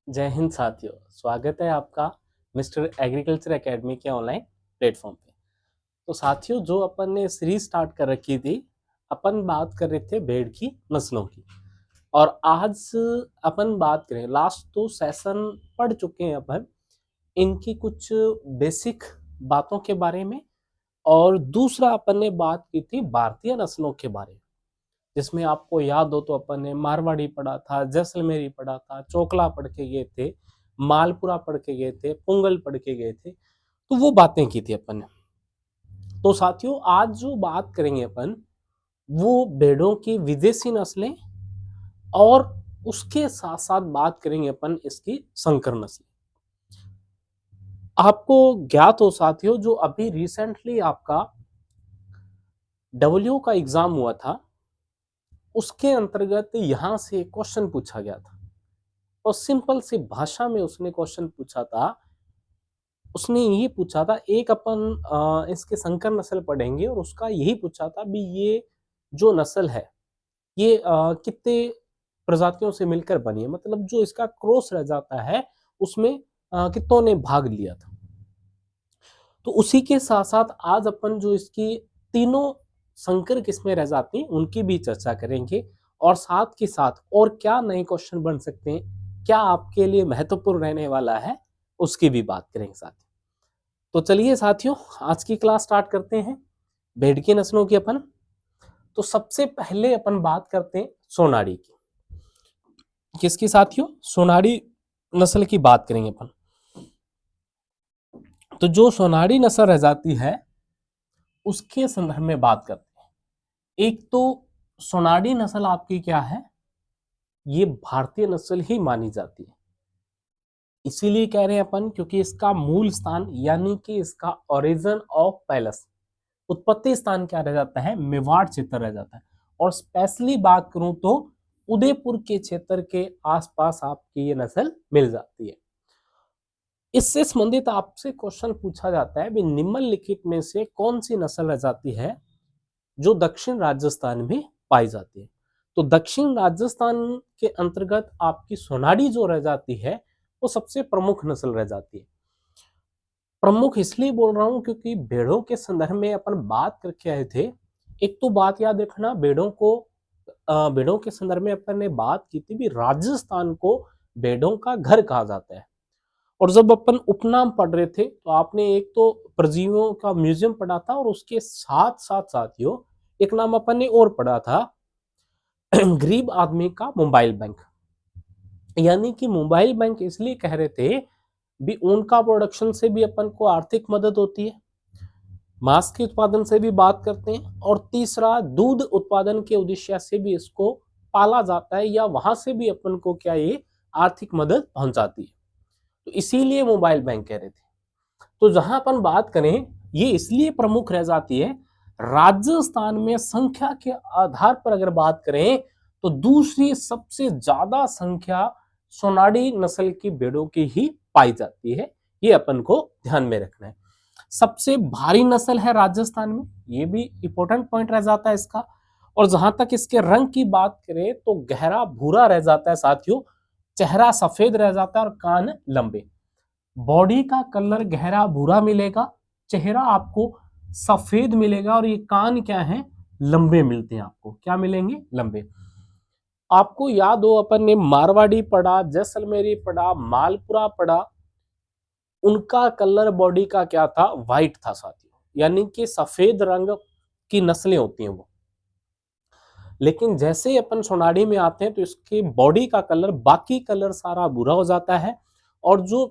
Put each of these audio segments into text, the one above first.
जय हिंद साथियों, स्वागत है आपका मिस्टर एग्रीकल्चर एकेडमी के ऑनलाइन प्लेटफॉर्म पे। तो साथियों, जो अपन ने सीरीज स्टार्ट कर रखी थी, अपन बात कर रहे थे भेड़ की नस्लों की। और आज अपन बात करें, लास्ट तो सेशन पढ़ चुके हैं अपन इनकी कुछ बेसिक बातों के बारे में। और दूसरा अपन ने बात की थी भारतीय नस्लों के बारे में, जिसमें आपको याद हो तो अपन ने मारवाड़ी पढ़ा था, जैसलमेरी पढ़ा था, चोकला पढ़ के गए थे, मालपुरा पढ़ के गए थे, पुंगल पढ़ के गए थे। तो वो बातें की थी अपन ने। तो साथियों, आज जो बात करेंगे अपन, वो भेड़ों की विदेशी नस्लें और उसके साथ साथ बात करेंगे अपन इसकी संकर नस्लें। आपको ज्ञात हो साथियों, जो अभी रिसेंटली आपका डब्ल्यू का एग्जाम हुआ था, उसके अंतर्गत यहां से क्वेश्चन पूछा गया था। और सिंपल सी भाषा में उसने क्वेश्चन पूछा था। उसने ये पूछा था, एक अपन इसके संकर नस्ल पढ़ेंगे और उसका यही पूछा था भी, ये जो नस्ल है ये कितने प्रजातियों से मिलकर बनी है, मतलब जो इसका क्रॉस रह जाता है उसमें कितनों ने भाग लिया था। तो उसी के साथ साथ आज अपन जो इसकी तीनों संकर किस्में रह जाती हैं उनकी भी चर्चा करेंगे। और साथ के साथ और क्या नए क्वेश्चन बन सकते हैं, क्या आपके लिए महत्वपूर्ण रहने वाला है, उसकी भी बात करेंगे साथ। तो चलिए साथियों, आज की क्लास स्टार्ट करते हैं भेड़ की नस्लों की अपन। तो सबसे पहले अपन बात करते हैं सोनारी की। किसकी साथियों? सोनारी नस्ल की बात करेंगे अपन। तो जो सोनारी नस्ल रह जाती है उसके संदर्भ में बात करते हैं। एक तो सोनारी नस्ल आपकी क्या है, ये भारतीय नस्ल ही मानी जाती है। इसीलिए कह रहे हैं अपन क्योंकि इसका मूल स्थान यानी कि इसका ओरिजिन ऑफ पैलेस, उत्पत्ति स्थान क्या रह जाता है, मेवाड़ क्षेत्र रह जाता है। और स्पेशली बात करूं तो उदयपुर के क्षेत्र के आसपास आपकी ये नस्ल मिल जाती है। इससे संबंधित आपसे क्वेश्चन पूछा जाता है भी, निम्नलिखित में से कौन सी नस्ल रह जाती है जो दक्षिण राजस्थान में पाई जाती है। तो दक्षिण राजस्थान के अंतर्गत आपकी सोनारी जो रह जाती है वो सबसे प्रमुख नस्ल रह जाती है। प्रमुख इसलिए बोल रहा हूं क्योंकि भेड़ों के संदर्भ में अपन बात करके आए थे। एक तो बात याद रखना, भेड़ों के संदर्भ में अपन ने बात की थी भी, राजस्थान को भेड़ों का घर कहा जाता है। और जब अपन उपनाम पढ़ रहे थे तो आपने एक तो परजीवियों का म्यूजियम पढ़ा था, और उसके साथ साथ साथियों एक नाम अपन ने और पढ़ा था, गरीब आदमी का मोबाइल बैंक। यानी कि मोबाइल बैंक इसलिए कह रहे थे भी, उनका प्रोडक्शन से भी अपन को आर्थिक मदद होती है, मांस के उत्पादन से भी बात करते हैं, और तीसरा दूध उत्पादन के उद्देश्य से भी इसको पाला जाता है, या वहां से भी अपन को क्या ये आर्थिक मदद पहुंचाती है। तो इसीलिए मोबाइल बैंक कह रहे थे। तो जहां अपन बात करें, ये इसलिए प्रमुख रह जाती है, राजस्थान में संख्या के आधार पर अगर बात करें तो दूसरी सबसे ज्यादा संख्या सोनारी नस्ल की भेड़ों की ही पाई जाती है। ये अपन को ध्यान में रखना है। सबसे भारी नस्ल है राजस्थान में, ये भी इंपॉर्टेंट पॉइंट रह जाता है इसका। और जहां तक इसके रंग की बात करें तो गहरा भूरा रह जाता है साथियों, चेहरा सफेद रह जाता है और कान लंबे। बॉडी का कलर गहरा भूरा मिलेगा, चेहरा आपको सफेद मिलेगा, और ये कान क्या है, लंबे मिलते हैं आपको। क्या मिलेंगे? लंबे। आपको याद हो अपन ने मारवाड़ी पढ़ा, जैसलमेरी पढ़ा, मालपुरा पढ़ा, उनका कलर बॉडी का क्या था, व्हाइट था साथियों, यानी कि सफेद रंग की नस्लें होती हैं वो। लेकिन जैसे अपन सोनारी में आते हैं तो इसकी बॉडी का कलर, बाकी कलर सारा भूरा हो जाता है, और जो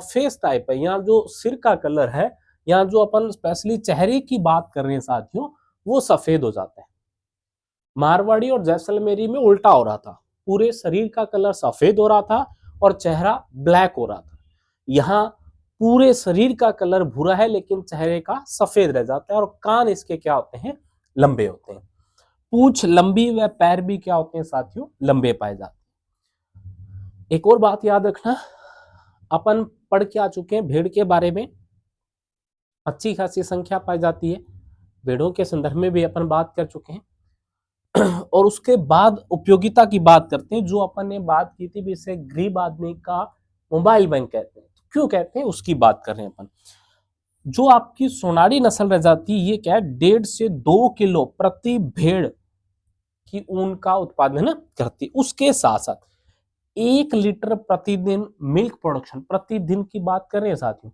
फेस टाइप है या जो सिर का कलर है, या जो अपन स्पेशली चेहरे की बात कर रहे हैं साथियों, वो सफेद हो जाता है। मारवाड़ी और जैसलमेरी में उल्टा हो रहा था, पूरे शरीर का कलर सफेद हो रहा था और चेहरा ब्लैक हो रहा था। यहाँ पूरे शरीर का कलर भूरा है लेकिन चेहरे का सफेद रह जाता है, और कान इसके क्या होते हैं, लंबे होते हैं। पूंछ लंबी व पैर भी क्या होते हैं साथियों, लंबे पाए जाते हैं। एक और बात याद रखना, अपन पढ़ के आ चुके हैं भेड़ के बारे में, अच्छी खासी संख्या पाई जाती है। भेड़ों के संदर्भ में भी अपन बात कर चुके हैं। और उसके बाद उपयोगिता की बात करते हैं, जो अपन ने बात की थी भी, इसे गरीब आदमी का मोबाइल बैंक कहते हैं। तो क्यों कहते हैं उसकी बात कर रहे हैं अपन। जो आपकी सोनारी नस्ल रह जाती है, ये क्या है, 1.5 से 2 किलो प्रति भेड़ की ऊन का उत्पादन करती है। उसके साथ साथ 1 लीटर प्रतिदिन मिल्क प्रोडक्शन, प्रतिदिन की बात कर रहे हैं साथियों,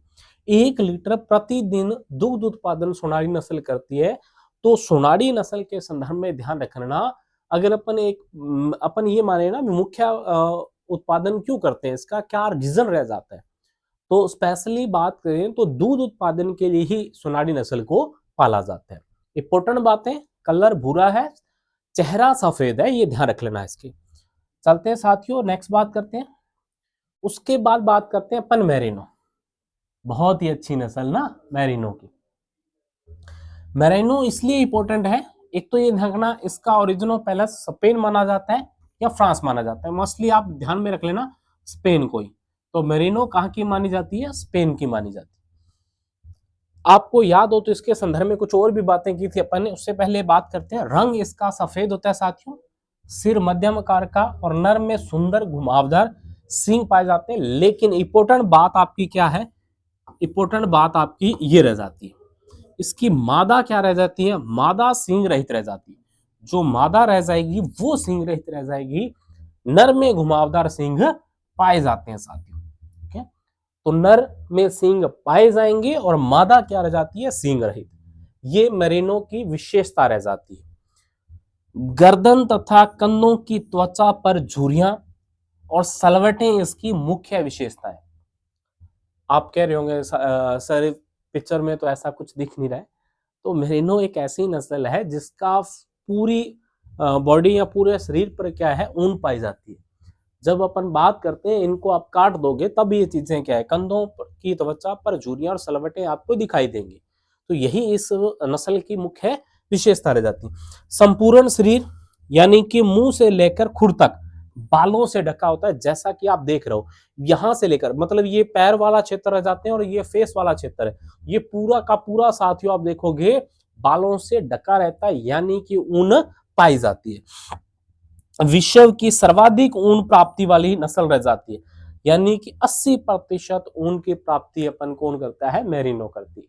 1 लीटर प्रतिदिन दुग्ध उत्पादन सोनारी नस्ल करती है। तो सोनारी नस्ल के संदर्भ में ध्यान रखना, अगर अपन ये माने ना मुख्य उत्पादन क्यों करते हैं, इसका क्या रीजन रह जाता है, तो स्पेशली बात करें तो दूध उत्पादन के लिए ही सोनारी नस्ल को पाला जाता है। इंपॉर्टेंट बातें, कलर भूरा है, चेहरा सफेद है, ये ध्यान रख लेना इसकी। चलते हैं साथियों, नेक्स्ट बात करते हैं। उसके बाद बात करते हैं अपन मेरिनो। बहुत ही अच्छी नस्ल ना मेरिनो की। मेरिनो इसलिए इंपॉर्टेंट है, एक तो ये ध्यान, इसका ओरिजिन पहले स्पेन माना जाता है या फ्रांस माना जाता है, मोस्टली आप ध्यान में रख लेना स्पेन को ही। तो मेरिनो कहाँ की मानी जाती है, स्पेन की मानी जाती है। आपको याद हो तो इसके संदर्भ में कुछ और भी बातें की थी अपन ने, उससे पहले बात करते हैं। रंग इसका सफेद होता है साथियों, सिर मध्यम आकार का और नर में सुंदर घुमावदार सींग पाए जाते हैं। लेकिन इंपॉर्टेंट बात आपकी क्या है, इंपॉर्टेंट बात आपकी ये रह जाती है, इसकी मादा क्या रह जाती है, मादा सींग रहित रह जाती है। जो मादा रह जाएगी वो सींग रहित रह जाएगी, नर में घुमावदार सींग पाए जाते हैं साथियों। ठीक है, तो नर में सींग पाए जाएंगे और मादा क्या रह जाती है, सींग रहित। ये मेरिनो की विशेषता रह जाती है। गर्दन तथा कंधों की त्वचा पर झुर्रियां और सलवटें इसकी मुख्य विशेषता है। आप कह रहे होंगे सर पिक्चर में तो ऐसा कुछ दिख नहीं रहा है, तो मेरिनो एक ऐसी नस्ल है जिसका पूरी बॉडी या पूरे शरीर पर क्या है, ऊन पाई जाती है। जब अपन बात करते हैं, इनको आप काट दोगे तब ये चीजें क्या है, कंधों की त्वचा पर झुर्रियां और सलवटें आपको दिखाई देंगी। तो यही इस नस्ल की मुख्य विशेषता रह जाती है। संपूर्ण शरीर यानी कि मुंह से लेकर खुर तक बालों से ढका होता है, जैसा कि आप देख रहे हो, यहां से लेकर, मतलब ये पैर वाला क्षेत्र रह जाते हैं और ये फेस वाला क्षेत्र है, ये पूरा का पूरा साथियों आप देखोगे बालों से ढका रहता है, यानी कि ऊन पाई जाती है। विश्व की सर्वाधिक ऊन प्राप्ति वाली नस्ल रह जाती है, यानी कि 80% ऊन की प्राप्ति अपन कौन करता है, मेरिनो करती है।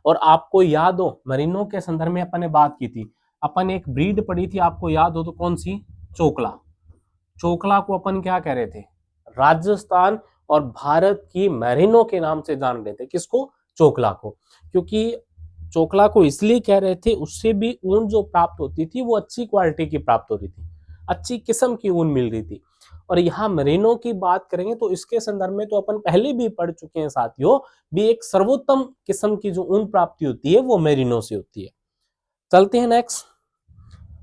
और आपको याद हो, मेरिनो के संदर्भ में अपन ने बात की थी, अपन एक ब्रीड पढ़ी थी, आपको याद हो तो कौन सी, चोकला। चोकला को अपन क्या कह रहे थे, राजस्थान और भारत की मेरिनो के नाम से जान रहे थे। किसको, चोकला को। क्योंकि चोकला को इसलिए कह रहे थे, उससे भी ऊन जो प्राप्त होती थी वो अच्छी क्वालिटी की प्राप्त होती थी, अच्छी किस्म की ऊन मिल रही थी। और यहाँ मेरिनो की बात करेंगे तो इसके संदर्भ में तो अपन पहले भी पढ़ चुके हैं साथियों, भी एक सर्वोत्तम किस्म की जो ऊन प्राप्ति होती है वो मेरिनो से होती है। चलते हैं नेक्स्ट।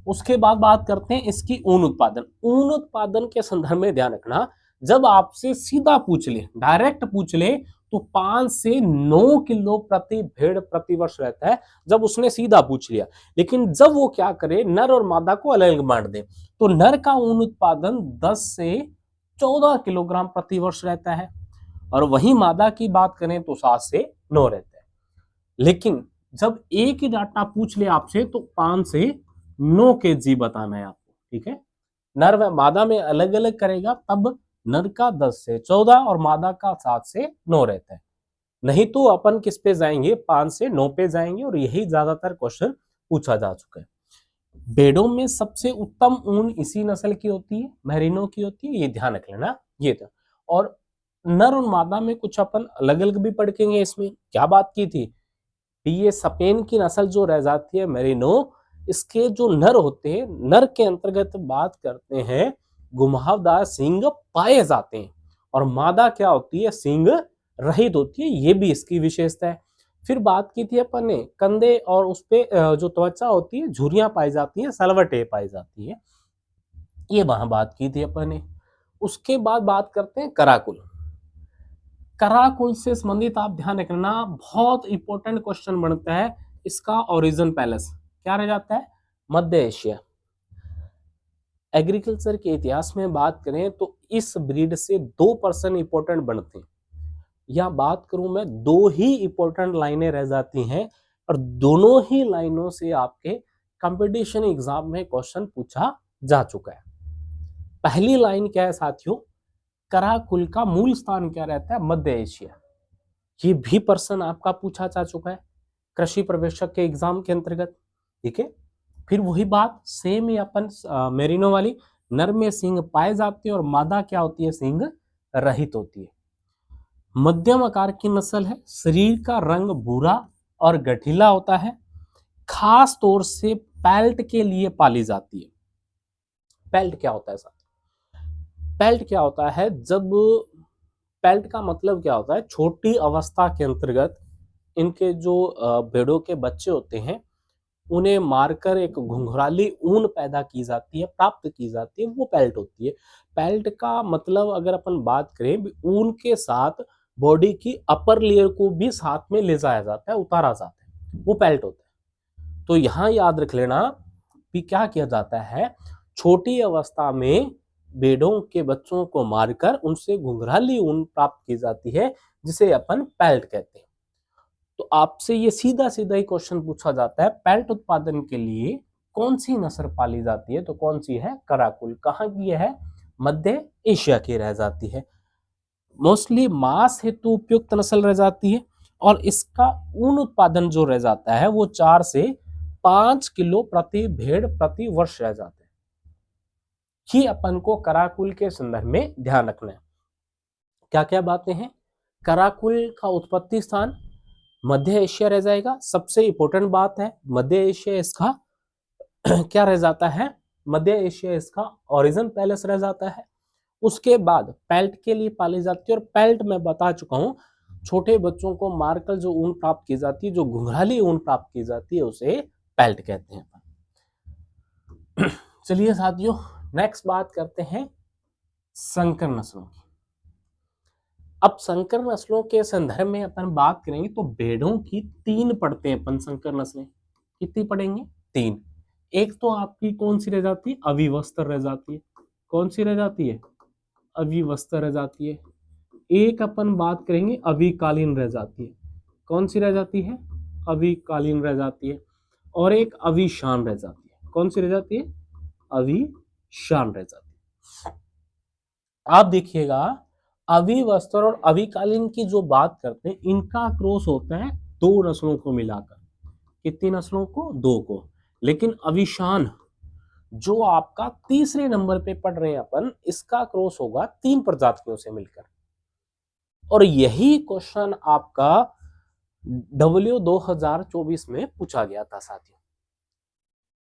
उसके बाद बात करते हैं इसकी ऊन उत्पादन। ऊन उत्पादन के संदर्भ में ध्यान रखना, जब आपसे सीधा पूछ ले, डायरेक्ट पूछ ले, तो 5 से 9 किलो प्रति भेड़ प्रति वर्ष रहता है, जब उसने सीधा पूछ लिया। लेकिन जब वो क्या करे, नर और मादा को अलग अलग बांट दे, तो नर का ऊन उत्पादन 10 से 14 किलोग्राम प्रति वर्ष रहता है, और वहीं मादा की बात करें तो 7 से 9 रहता है। लेकिन जब एक ही डाटा पूछ ले आपसे, तो 5 से 9 केजी बताना है आपको। ठीक है, नर व मादा में अलग अलग करेगा, तब नर का 10 से 14 और मादा का 7 से 9 रहता है। नहीं तो अपन किस पे जाएंगे, 5 से 9 पे जाएंगे, और यही ज्यादातर क्वेश्चन पूछा जा चुका है। भेड़ों में सबसे उत्तम ऊन इसी नस्ल की होती है, मेरिनो की होती है, ये ध्यान रख लेना। ये था, और नर और मादा में कुछ अपन अलग अलग भी पढ़ेंगे। इसमें क्या बात की थी, ये स्पेन की नस्ल जो रह जाती है मेरिनो, इसके जो नर होते हैं, नर के अंतर्गत बात करते हैं घुमावदार सींग पाए जाते हैं, और मादा क्या होती है, सींग रहित होती है, ये भी इसकी विशेषता है। फिर बात की थी अपन ने कंधे और उस पे जो त्वचा होती है, झुर्रियां पाई जाती हैं, सलवटें पाई जाती है, ये वहां बात की थी अपन ने। उसके बाद बात करते हैं कराकुल। कराकुल से संबंधित आप ध्यान रखना, बहुत इंपॉर्टेंट क्वेश्चन बनता है इसका ओरिजिन पैलेस क्या रह जाता है, मध्य एशिया। एग्रीकल्चर के इतिहास में बात करें तो इस ब्रीड से 2% इंपॉर्टेंट बनते हैं। या बात करूं मैं, 2 ही इंपॉर्टेंट लाइनें रह जाती हैं, और दोनों ही लाइनों से आपके कंपटीशन एग्जाम में क्वेश्चन पूछा जा चुका है। पहली लाइन क्या है साथियों, कराकुल का मूल स्थान क्या रहता है, मध्य एशिया। ये भी प्रश्न आपका पूछा जा चुका है कृषि प्रवेशक के एग्जाम के अंतर्गत। ठीक है, फिर वही बात सेम ही अपन मेरिनो वाली, नर में सींग पाए जाते हैं और मादा क्या होती है, सींग रहित होती है। मध्यम आकार की नस्ल है, शरीर का रंग भूरा और गठीला होता है, खास तौर से पैल्ट के लिए पाली जाती है। पैल्ट क्या होता है साथ, पैल्ट क्या होता है, जब पैल्ट का मतलब क्या होता है, छोटी अवस्था के अंतर्गत इनके जो भेड़ों के बच्चे होते हैं उन्हें मारकर एक घुंघराली ऊन पैदा की जाती है, प्राप्त की जाती है, वो पैल्ट होती है। पैल्ट का मतलब अगर अपन बात करें, ऊन के साथ बॉडी की अपर लेयर को भी साथ में ले जाया जाता है, उतारा जाता है, वो पैल्ट होता है। तो यहाँ याद रख लेना कि क्या किया जाता है, छोटी अवस्था में भेड़ों के बच्चों को मारकर उनसे घुंघराली ऊन प्राप्त की जाती है, जिसे अपन पैल्ट कहते हैं। तो आपसे ये सीधा सीधा ही क्वेश्चन पूछा जाता है, पैल्ट उत्पादन के लिए कौन सी नस्ल पाली जाती है, तो कौन सी है, कराकुल। कहाँ की है, मध्य एशिया की रह जाती है। मोस्टली मांस हेतु उपयुक्त नस्ल रह जाती है और इसका ऊन उत्पादन जो रह जाता है वो 4 से 5 किलो प्रति भेड़ प्रति वर्ष रह जाता है। ही अपन को कराकुल के संदर्भ में ध्यान रखना है। क्या क्या बातें हैं, कराकुल का उत्पत्ति स्थान मध्य एशिया रह जाएगा, सबसे इंपॉर्टेंट बात है मध्य एशिया इसका क्या रह जाता है, मध्य एशिया इसका ओरिजिन पैलेस रह जाता है। उसके बाद पैल्ट के लिए पाली जाती है, और पैल्ट मैं बता चुका हूं, छोटे बच्चों को मारकर जो ऊन प्राप्त की जाती है, जो घुंघराली ऊन प्राप्त की जाती है, उसे पैल्ट कहते हैं। चलिए साथियों, नेक्स्ट बात करते हैं संकर नस्लों की। अब संकर नस्लों के संदर्भ में अपन बात करेंगे तो भेड़ों की 3 पढ़ते हैं अपन संकर नस्लें। कितनी पढ़ेंगे, 3। एक तो आपकी कौन सी रह जाती है, अविवस्त्र रह जाती है। कौन सी रह जाती है, अविवस्त्र रह जाती है। एक अपन बात करेंगे अविकालीन रह जाती है। कौन सी रह जाती है, अविकालीन रह जाती है। और एक अविशान रह जाती है। कौन सी रह जाती है, अविशान रह जाती है। आप देखिएगा, अविवस्त्र और अविकालीन की जो बात करते हैं, इनका क्रॉस होता है 2 नस्लों को मिलाकर। कितनी नस्लों को, 2 को। लेकिन अविशान जो आपका तीसरे नंबर पे पढ़ रहे हैं अपन, इसका क्रॉस होगा 3 प्रजातियों से मिलकर। और यही क्वेश्चन आपका डब्ल्यू 2024 में पूछा गया था साथियों।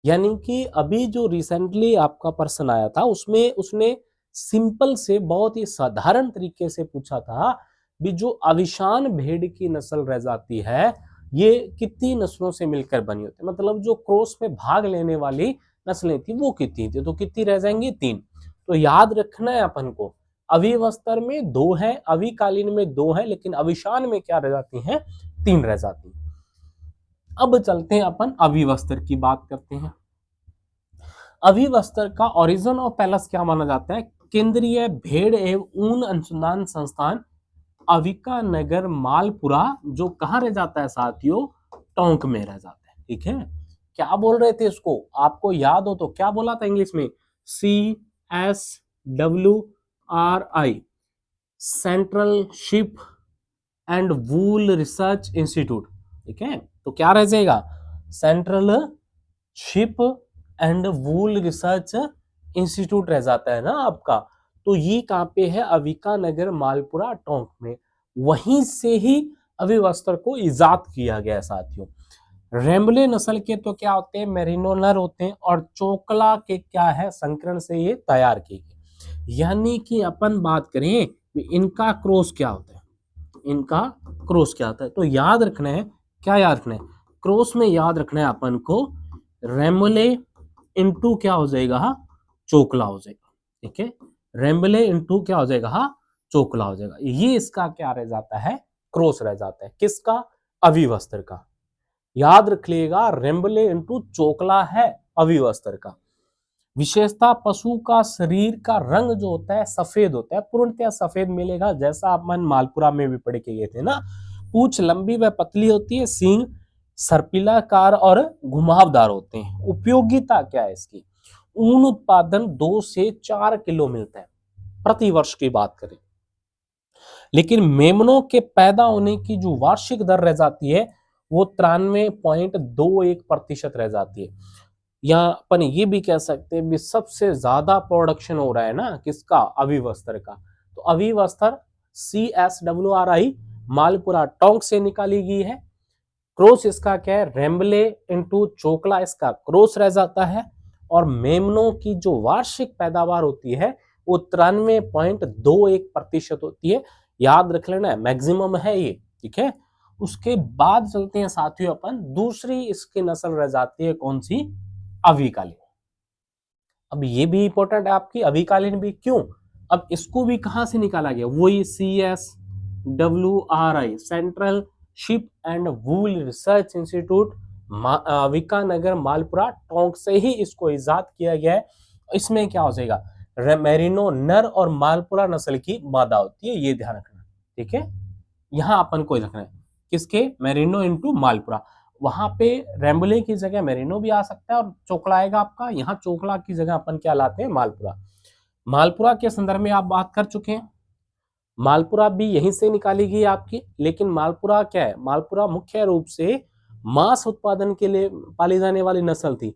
यानी कि अभी जो रिसेंटली आपका प्रश्न आया था उसमें उसने सिंपल से बहुत ही साधारण तरीके से पूछा था भी जो अविशान भेड़ की नस्ल रह जाती है ये कितनी नस्लों से मिलकर बनी होती है, मतलब जो क्रॉस में भाग लेने वाली नस्लें थी वो कितनी थी, तो कितनी रह जाएंगी, 3। तो याद रखना है अपन को, अविवस्त्र में 2 है, अविकालीन में 2 है, लेकिन अविशान में क्या रह जाती हैं, 3 रह जाती हैं। अब चलते हैं अपन अविवस्त्र की बात करते हैं। अविवस्त्र का ओरिजिन ऑफ पैलेस क्या माना जाता है, केंद्रीय भेड़ एवं ऊन अनुसंधान संस्थान अविका नगर मालपुरा, जो कहाँ रह जाता है साथियों, टोंक में रह जाता है। ठीक है, क्या बोल रहे थे इसको, आपको याद हो तो क्या बोला था इंग्लिश में, CSWRI, central sheep and wool research institute. ठीक है, तो क्या रह जाएगा, central sheep and wool research institute रह जाता है ना आपका। तो ये कहाँ पे है, अविका नगर मालपुरा टोंक में। वहीं से ही अविवस्त्र को इजाद किया गया साथियों। रेम्बले नस्ल के तो क्या होते हैं, मेरिनो नर होते हैं, और चोकला के क्या है, संकरण से ये तैयार किए गए। यानी कि अपन बात करें इनका क्रॉस क्या होता है, इनका क्रॉस क्या होता है, तो याद रखना है, क्या याद रखना है, क्रॉस में याद रखना है अपन को रेम्बले इंटू क्या हो जाएगा, चोकला हो जाएगा। ठीक है, रेम्बले इंटू क्या हो जाएगा, चोकला हो जाएगा। ये इसका क्या रह जाता है, क्रॉस रह जाता है, किसका, अविवस्त्र का। याद रख लीजिएगा, रेम्बले इंटू चोकला है अविवस्त्र का। विशेषता, पशु का शरीर का रंग जो होता है सफेद होता है, पूर्णतः सफेद मिलेगा, जैसा अपन मालपुरा में भी पढ़ के गए थे ना। पूंछ लंबी व पतली होती है, सींग सर्पिलाकार और घुमावदार होते हैं। उपयोगिता क्या है इसकी? ऊन उत्पादन 2 से 4 किलो मिलता है प्रति वर्ष की बात करें, लेकिन मेमनों के पैदा होने की जो वार्षिक दर रह जाती है वो 93.21% रह जाती है। या अपन ये भी कह सकते हैं भी सबसे ज्यादा प्रोडक्शन हो रहा है ना किसका? अविवस्त्र का। तो अविवस्त्र CSWRI मालपुरा टोंक से निकाली गई है। क्रॉस इसका क्या है? रेम्बले इंटू चोकला इसका क्रॉस रह जाता है। और मेमनों की जो वार्षिक पैदावार होती है वो 93.21% होती है। याद रख लेना, मैक्सिमम है ये, ठीक है। उसके बाद चलते हैं साथियों अपन, दूसरी इसकी नस्ल रह जाती है कौन सी? अविकालीन। अब ये भी इंपॉर्टेंट है आपकी, अविकालीन भी। क्यों? अब इसको भी कहां से निकाला गया? वही CSWRI central sheep and wool research institute Vikanagar Malpura Tonk से ही इसको इजाद किया गया है। इसमें क्या हो जाएगा? मेरिनो नर और मालपुरा नस्ल की मादा होती है, ये ध्यान रखना, ठीक है। यहां अपन को रखना है किसके? Merino into Malpura. वहां पे रेम्बले की जगह मेरिनो भी आ सकता है और चोकला आएगा आपका। यहाँ चोकला की जगह अपन क्या लाते हैं? मालपुरा। मालपुरा के संदर्भ में आप बात कर चुके हैं। मालपुरा भी यहीं से निकाली गई आपकी, लेकिन मालपुरा क्या है? मालपुरा मुख्य रूप से मांस उत्पादन के लिए पाली जाने वाली नस्ल थी,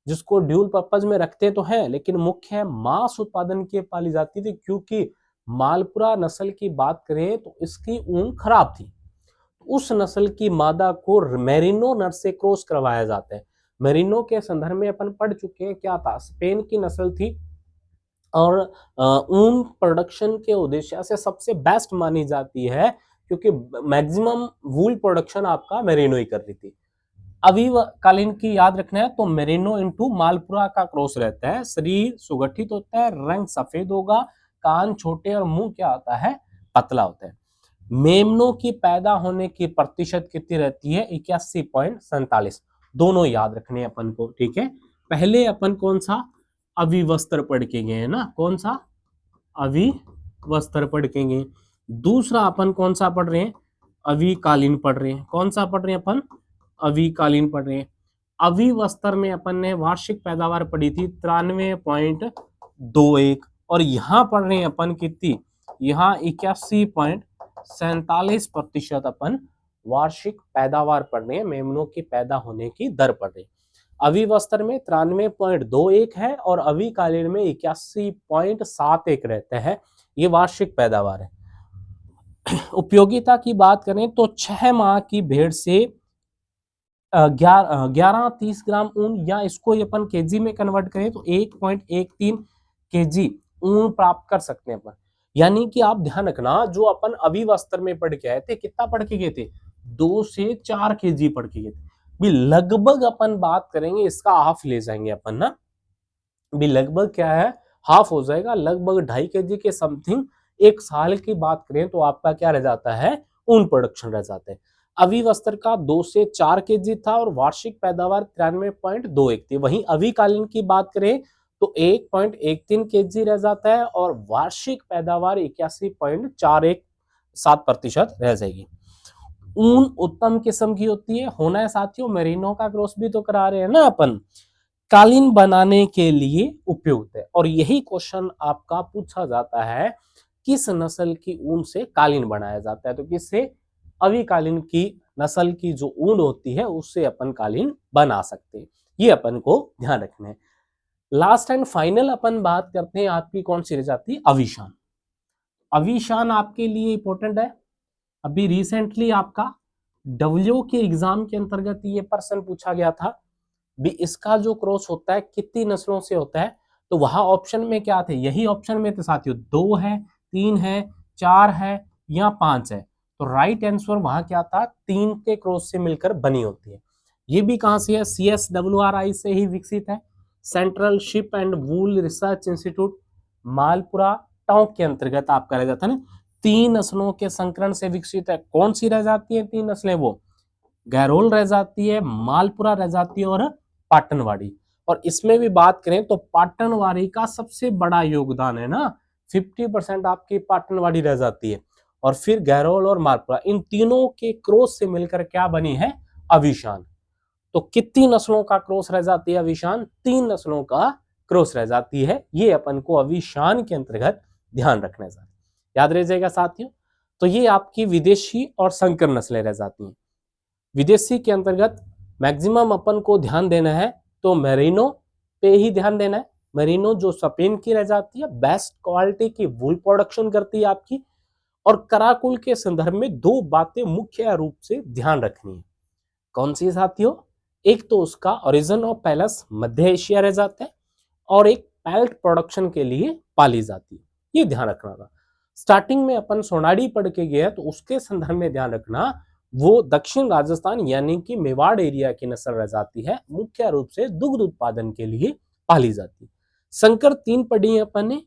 जिसको ड्यूल पर्पज में रखते तो हैं, लेकिन मुख्य मांस उत्पादन के पाली जाती थी। क्योंकि मालपुरा नस्ल की बात करें तो इसकी ऊन खराब थी। उस नस्ल की मादा को मेरिनो नर से क्रॉस करवाया जाता है। मेरिनो के संदर्भ में अपन पढ़ चुके हैं, क्या था? स्पेन की नस्ल थी और ऊन प्रोडक्शन के उद्देश्य से सबसे बेस्ट मानी जाती है, क्योंकि मैक्सिमम वूल प्रोडक्शन आपका मेरिनो ही कर रही थी। अविकालीन की याद रखना है तो मेरिनो इंटू मालपुरा का क्रॉस रहता है। शरीर सुगठित होता है, रंग सफेद होगा, कान छोटे और मुंह क्या होता है? पतला होता है। मेमनों की पैदा होने की प्रतिशत कितनी रहती है? 81.47। दोनों याद रखने अपन को, ठीक है। पहले अपन कौन सा? अविवस्त्र पढ़ के गए हैं ना, कौन सा? अविवस्त्र पढ़ के गए। दूसरा अपन कौन सा पढ़ रहे हैं? अविकालीन पढ़ रहे हैं। कौन सा पढ़ रहे हैं अपन? अविकालीन पढ़ रहे हैं। अविवस्त्र में अपन ने वार्षिक पैदावार पढ़ी थी 93.21 और यहाँ पढ़ रहे हैं अपन कितनी? यहाँ 81.47% अपन वार्षिक पैदावार पढ़ रहे हैं, मेमनों की पैदा होने की दर पढ़ रहे हैं। अविवस्त्र में 93.21 है और अविकालीन में 81.71 रहता है। ये वार्षिक पैदावार है। उपयोगिता की बात करें तो 6 माह की भेड़ से 11-30 ग्राम ऊन, या इसको अपन केजी में कन्वर्ट करें तो 1.13 केजी ऊन प्राप्त कर सकते हैं अपन। यानी कि आप ध्यान रखना, जो अपन अविवस्त्र में पढ़ के आए थे, कितना पढ़ के गए थे? 2 से 4 केजी पढ़ के गए थे। भी लगभग अपन बात करेंगे इसका हाफ ले जाएंगे अपन ना, भी लगभग क्या है? हाफ हो जाएगा, लगभग 2.5 केजी के समथिंग। एक साल की बात करें तो आपका क्या रह जाता है? ऊन प्रोडक्शन रह जाता है। अविवस्त्र का 2 से 4 केजी था और वार्षिक पैदावार 93.21 थी। वहीं अविकालीन की बात करें तो 1.13 केजी रह जाता है और वार्षिक पैदावार 81.417% रह जाएगी। ऊन उत्तम किस्म की होती है, होना है साथियों। मेरिनो का क्रॉस भी तो करा रहे हैं ना अपन। कालीन बनाने के लिए उपयुक्त है, और यही क्वेश्चन आपका पूछा जाता है, किस नस्ल की ऊन से कालीन बनाया जाता है? तो किससे? अविकालीन की नस्ल की जो ऊन होती है उससे अपन कालीन बना सकते हैं। ये अपन को ध्यान रखना है। लास्ट एंड फाइनल अपन बात करते हैं आपकी कौन सी रह जाती है? अविशान। अविशान आपके लिए इंपॉर्टेंट है। अभी रिसेंटली आपका डब्ल्यू के एग्जाम के अंतर्गत ये प्रश्न पूछा गया था, भी इसका जो क्रॉस होता है कितनी नस्लों से होता है? तो वहां ऑप्शन में क्या थे? यही ऑप्शन में थे साथियों, 2 है, 3 है, 4 है या 5 है। तो राइट आंसर वहां क्या था? 3 के क्रॉस से मिलकर बनी होती है। ये भी कहां से है? CSWRI से ही विकसित है, central sheep and wool research institute Malpura Tonk के अंतर्गत आपका रह जाता है ना। 3 नस्लों के संकरण से विकसित है। कौन सी रह जाती है 3 नस्लें? वो गैरोल रह जाती है, मालपुरा रह जाती है और पाटनवाड़ी। और इसमें भी बात करें तो पाटनवाड़ी का सबसे बड़ा योगदान है ना, 50% आपकी पाटनवाड़ी रह जाती है। और फिर गैरोल और मालपुरा, इन तीनों के क्रॉस से मिलकर क्या बनी है? अविशान। तो कितनी नस्लों का क्रॉस रह जाती है अविशान? 3 नस्लों का क्रॉस रह जाती है। ये अपन को अविशान के अंतर्गत ध्यान रखना है, याद रह जाएगा साथियों। तो ये आपकी विदेशी और संकर नस्लें रह जाती हैं। विदेशी के अंतर्गत मैक्सिमम अपन को ध्यान देना है तो मेरिनो पे ही ध्यान देना है। मेरिनो जो स्पेन की रह जाती है, बेस्ट क्वालिटी की वूल प्रोडक्शन करती है आपकी। और कराकुल के संदर्भ में 2 बातें मुख्य रूप से ध्यान रखनी है। कौन सी साथियों? एक तो उसका origin of palace Madhya Asia रह जाता है, और एक पैल्ट प्रोडक्शन के लिए पाली जाती है। ये ध्यान रखना था। स्टार्टिंग में अपन सोनाड़ी पढ़ के गए तो उसके संदर्भ में ध्यान रखना, वो दक्षिण राजस्थान यानी कि मेवाड़ एरिया की नस्ल रह जाती है, मुख्य रूप से दुग्ध उत्पादन के लिए पाली जाती है। संकर 3 पढ़ी है अपन ने,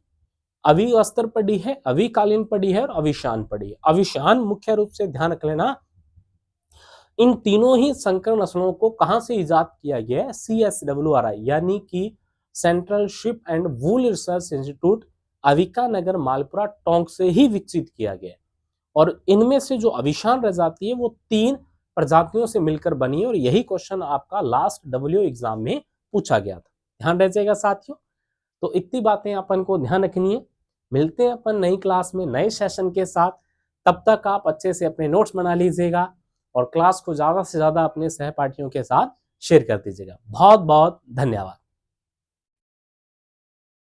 अवि अस्तर पढ़ी है, अविकालीन पढ़ी है और अविशान पढ़ी है। अविशान मुख्य रूप से ध्यान रख लेना, इन तीनों ही संकर नस्लों को कहां से इजाद किया गया है? CSWRI यानी कि central sheep and wool research institute, Avika Nagar, Malpura, Tonk से ही विकसित किया गया है। और इनमें से जो अविशान रह जाती है वो 3 प्रजातियों से मिलकर बनी है, और यही क्वेश्चन आपका लास्ट W एग्जाम में पूछा गया था। ध्यान रह जाएगा साथियों। तो इतनी बातें अपन को ध्यान रखनी है। मिलते हैं अपन नई क्लास में नए सेशन के साथ। तब तक आप अच्छे से अपने नोट्स बना लीजिएगा और क्लास को ज्यादा से ज्यादा अपने सहपाठियों के साथ शेयर कर दीजिएगा। बहुत बहुत धन्यवाद।